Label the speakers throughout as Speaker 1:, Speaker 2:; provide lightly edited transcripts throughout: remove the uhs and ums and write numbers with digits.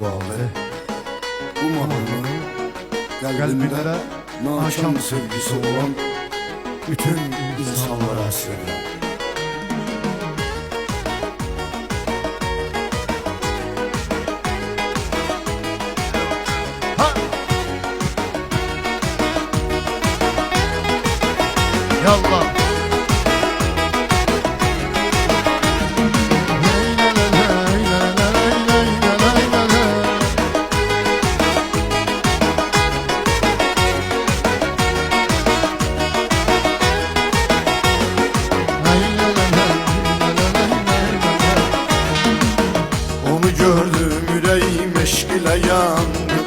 Speaker 1: Vallahi bu mahnı kalbinde naşam sevgisi olan bütün insanlara selam.
Speaker 2: Yallah.
Speaker 1: Onu gördüm, yüreğim eşk ile yandı.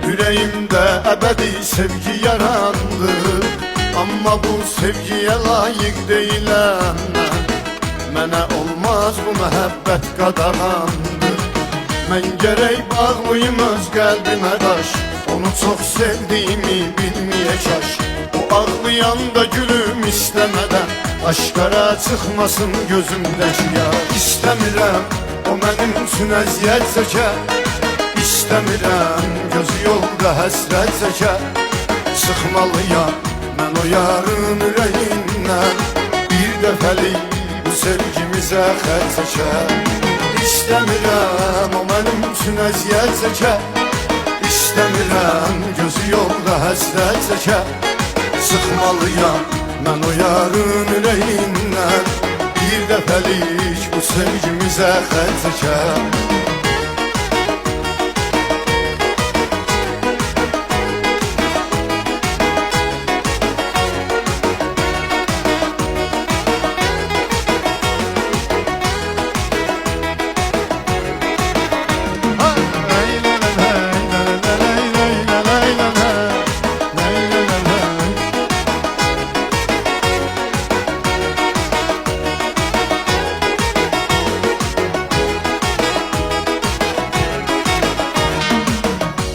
Speaker 1: Yüreğimde ebedi sevgi yarandı. Ama bu sevgiye layık değilim ben. Mənə olmaz bu məhəbbət qadağandı. Mən gərək bağlıyım öz qəlbimə daş. Onu çox sevdiyimi bilməyə kaş. O ağlayanda gülüm istəmədən aşkara çıxmasın gözümdəki yaş. İstəmirəm o mənim üçün əziyyət çəkə. İstəmirəm gözü yolda həsrət çəkə. Sıxmalıyam mən o yarın ürəyindən bir dəfəlik bu sevgimizə xətt çəkə. İstəmirəm o mənim üçün əziyyət çəkə. İstəmirəm gözü yolda həsrət çəkə. Sıxmalıyam mən o yarın ürəyindən bir dəfəlik bu sevgimizə xətt çəkə.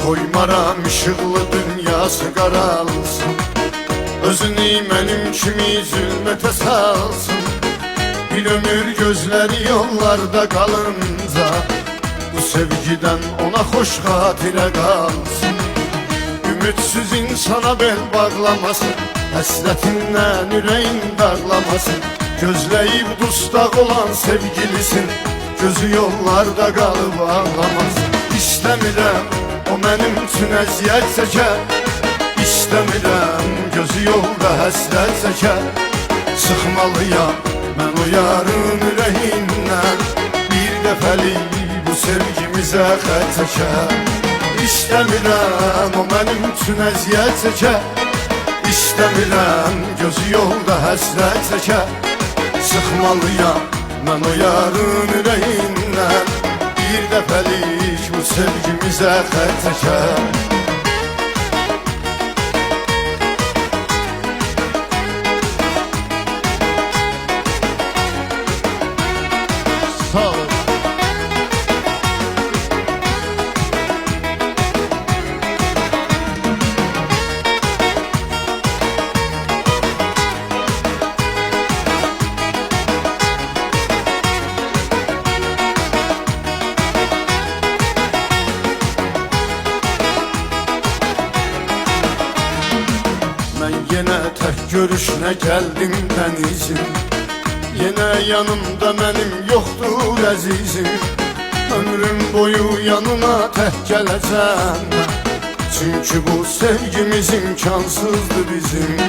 Speaker 1: Koymaram ışıqlı dünyası qaralsın. Özünü mənim kimi zülmətə salsın. Bir ömür gözləri yollarda qalınca bu sevgidən ona xoş xatirə qalsın. Ümidsiz insana bel bağlamasın. Həsrətindən ürəyin dağlamasın. Gözləyib dustaq olan sevgilisin. Gözü yollarda qalıb ağlamasın. İstəmirəm o mənim üçün əziyyət çəkə. İstəmirəm gözü yolda həsrət çəkə. Sıxmalıyam mən o yarın ürəyindən bir dəfəlik bu sevgimizə xətt çəkə. İstəmirəm o mənim üçün əziyyət çəkə. İstəmirəm gözü yolda həsrət çəkə. Sıxmalıyam mən o yarın ürəyindən bir dəfəlik bu sevgimizə xətt çəkə.
Speaker 2: Sağ olun.
Speaker 1: Mən yenə tək görüşünə gəldim dənizim. Yenə yanımda mənim yoxdur əzizim. Ömrüm boyu yanına tək gələcəm mən. Çünki bu sevgimiz imkansızdır bizim.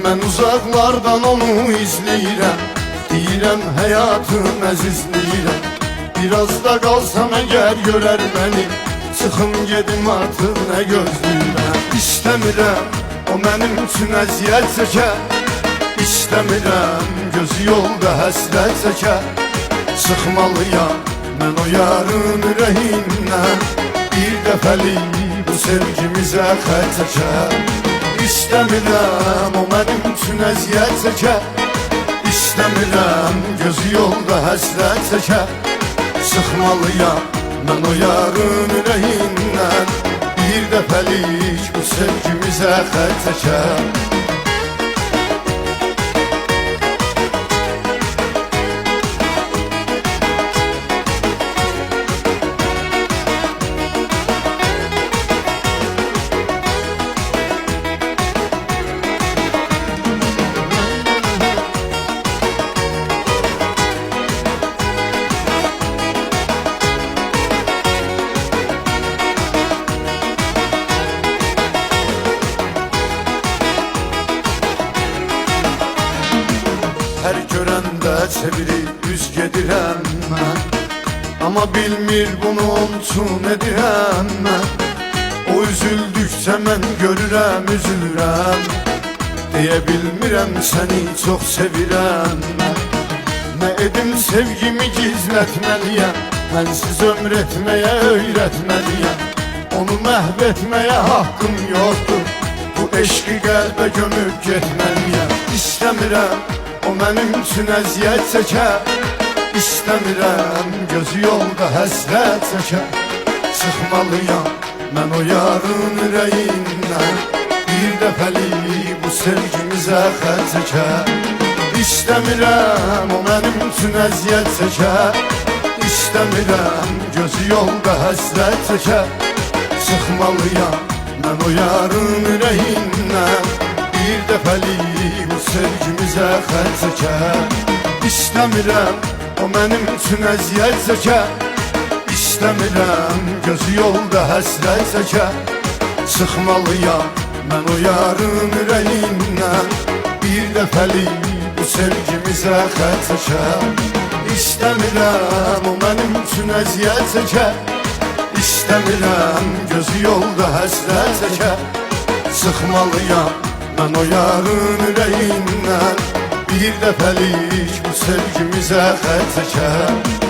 Speaker 1: Mən uzaqlardan onu izləyirəm. Deyirəm həyatım əzizləyirəm. Biraz da qalsam əgər görər məni, çıxım gedim artıq nə gözləyirəm. İstəmirəm o mənim üçün əziyyət çəkə. İstəmirəm gözü yolda həsrət çəkə. Sıxmalıyam mən o yarın ürəyindən bir dəfəlik bu sevgimizə xətt çəkə. İstəmirəm o mənim üçün əziyyət çəkə. İstəmirəm gözü yolda həsrət çəkə. Sıxmalıyam mən o yarın ürəyindən bir dəfəlik bu sevgimizə xətt çəkə. çevirib üz gedirəm mən. Amma bilmir bunu olsun edirəm mən. O üzüldükcə mən görürəm, üzülürəm. Deyə bilmirəm səni çox sevirəm mən. Nə edim sevgimi gizlətməliyəm. Mənsiz ömr etməyə öyrətməliyəm. Onu məhv etməyə haqqım yoxdur. Bu eşqi qəlbə gömüb getməliyəm. İstəmirəm o mənim üçün əziyyət çəkə. İstəmirəm gözü yolda həsrət çəkə. Çıxmalıyam mən o yarın ürəyindən. Bir dəfəlik bu sevgimizə xərc çəkə. İstəmirəm o mənim üçün əziyyət çəkə. İstəmirəm gözü yolda həsrət çəkə. Çıxmalıyam mən o yarın ürəyindən. Bir dəfəlik bu sevgimizə xərc çəkə. İstəmirəm o mənim üçün əziyyət çəkə. İstəmirəm gözü yolda həsrət çəkə. Çıxmalıyam mən o yarın ürəyindən. Bir dəfəlik bu sevgimizə xərc çəkə. İstəmirəm o mənim üçün əziyyət çəkə. İstəmirəm gözü yolda həsrət çəkə. Çıxmalıyam mən o yarın ürəyindən. Bir dəfəlik bu sevgimizə xərc çəkə.